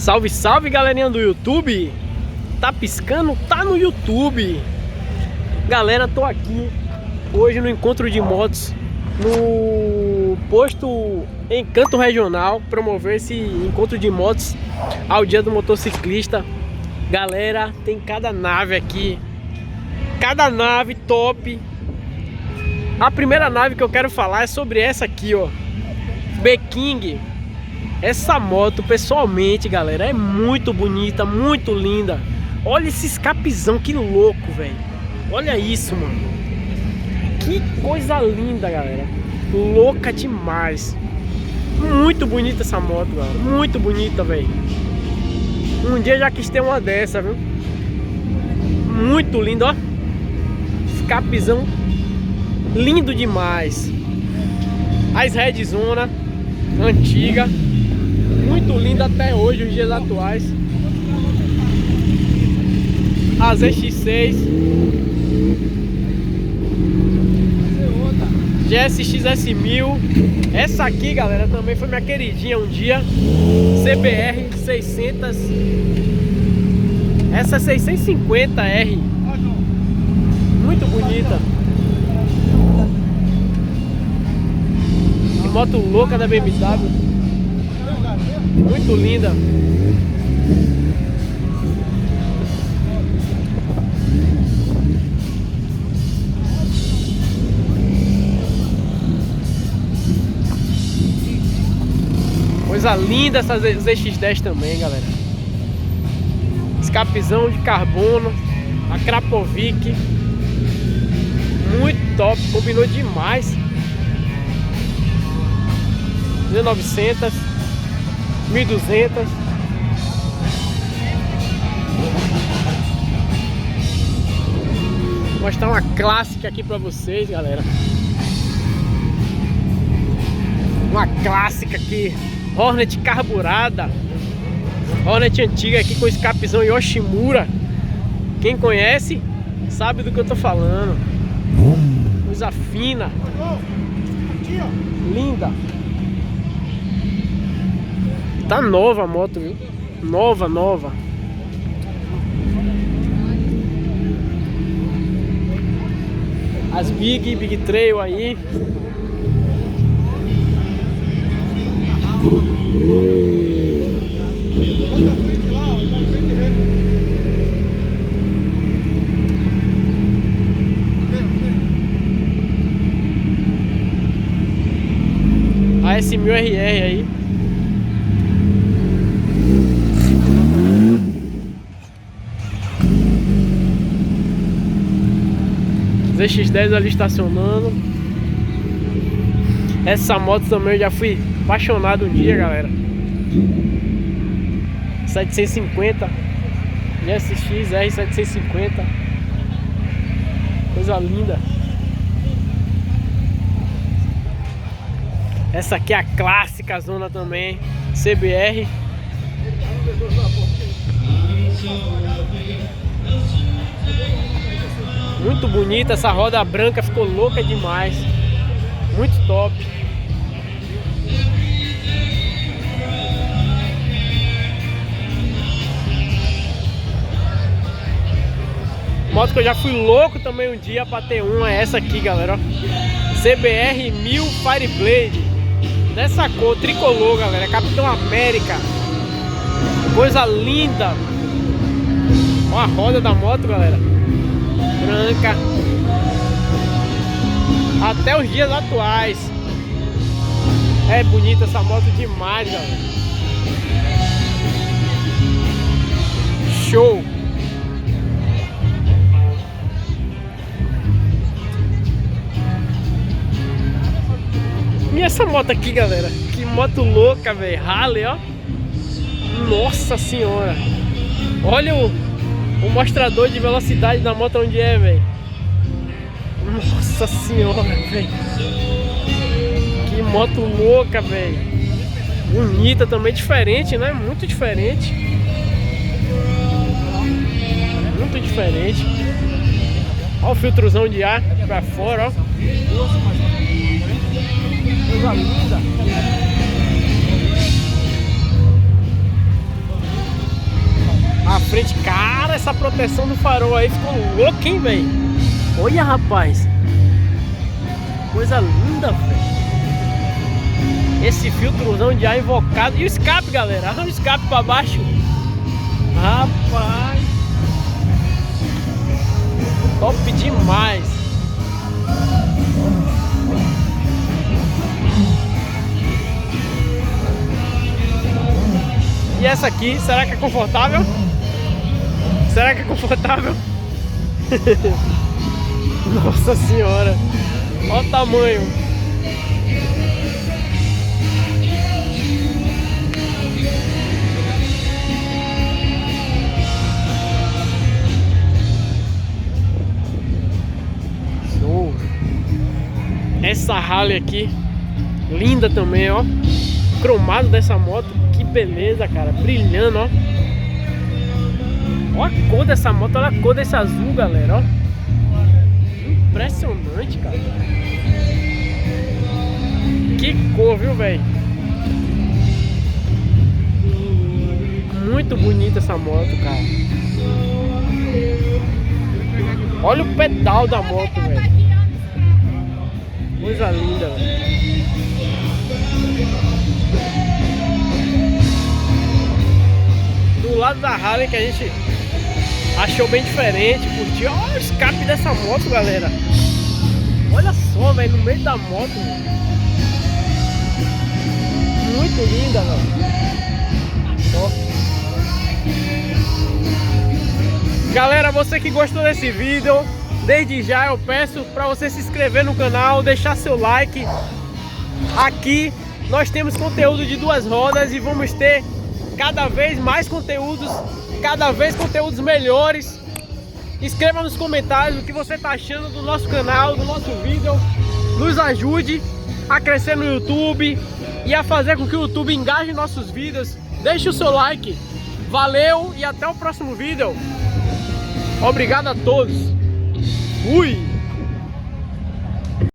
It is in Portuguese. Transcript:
Salve, salve, galerinha do YouTube. Tá piscando? Tá no YouTube. Galera, tô aqui hoje no encontro de motos no posto Encanto Regional, promover esse encontro de motos ao dia do motociclista. Galera, tem cada nave aqui, cada nave top. A primeira nave que eu quero falar é sobre essa aqui, ó, B-King. Essa moto, pessoalmente, galera, é muito bonita, muito linda. Olha esse escapezão, que louco, velho. Olha isso, mano. Que coisa linda, galera. Louca demais. Muito bonita essa moto, galera. Muito bonita, velho. Um dia já quis ter uma dessa, viu? Muito lindo, ó. Escapezão lindo demais. As redzona antiga, muito linda até hoje, os dias atuais. A ZX6, GSX S1000. Essa aqui, galera, também foi minha queridinha um dia. CBR 600. Essa 650R, muito bonita. Que moto louca da BMW, muito linda. Coisa linda essa ZX10 também, galera. Escapezão de carbono, a Krapovic, muito top, combinou demais. 1900, 1200. Vou mostrar uma clássica aqui pra vocês, galera. Uma clássica aqui, Hornet carburada. Hornet antiga aqui com escapezão Yoshimura. Quem conhece sabe do que eu tô falando. Coisa fina, linda. Tá nova a moto, viu? Nova, nova. As Big Trail aí. A S1000RR aí. ZX10 ali estacionando. Essa moto também eu já fui apaixonado um dia, galera. 750 GSX R750. Coisa linda. Essa aqui é a clássica zona também, CBR. Muito bonita, essa roda branca ficou louca demais. Muito top. Moto que eu já fui louco também um dia pra ter uma é essa aqui, galera, ó. CBR 1000 Fireblade. Dessa cor, tricolor, galera. Capitão América. Coisa linda. Olha a roda da moto, galera. Branca. Até os dias atuais. É bonita essa moto demais, galera. Show. E essa moto aqui, galera, que moto louca, velho. Harley, ó. Nossa senhora. Olha o mostrador de velocidade da moto onde é, velho. Nossa senhora, velho. Que moto louca, velho. Bonita também, diferente, né? Muito diferente. Muito diferente. Olha o filtrozão de ar pra fora, ó. Coisa linda. frente. Cara, essa proteção do farol aí ficou louca, hein, velho? Olha, rapaz. Coisa linda, velho. Esse filtrozão de ar invocado. E o escape, galera. Arranca o escape pra baixo. Rapaz. Top demais. E essa aqui, será que é confortável? Será que é confortável? Nossa senhora. Olha o tamanho. Show. Essa Harley aqui, linda também, ó. Cromado dessa moto, que beleza, cara. Brilhando, ó. Olha a cor dessa moto, olha a cor desse azul, galera, ó. Impressionante, cara. Que cor, viu, velho? Muito bonita essa moto, cara. Olha o pedal da moto, velho. Coisa linda, velho. Do lado da Harley, que a gente achou bem diferente, curtiu. Olha o escape dessa moto, galera. Olha só, velho, no meio da moto, velho. Muito linda, velho. Top. Galera, você que gostou desse vídeo, desde já eu peço para você se inscrever no canal, deixar seu like. Aqui nós temos conteúdo de duas rodas e vamos ter cada vez mais conteúdos, cada vez conteúdos melhores. Escreva nos comentários o que você está achando do nosso canal, do nosso vídeo. Nos ajude a crescer no YouTube e a fazer com que o YouTube engaje nossos vídeos. Deixe o seu like. Valeu e até o próximo vídeo. Obrigado a todos. Fui!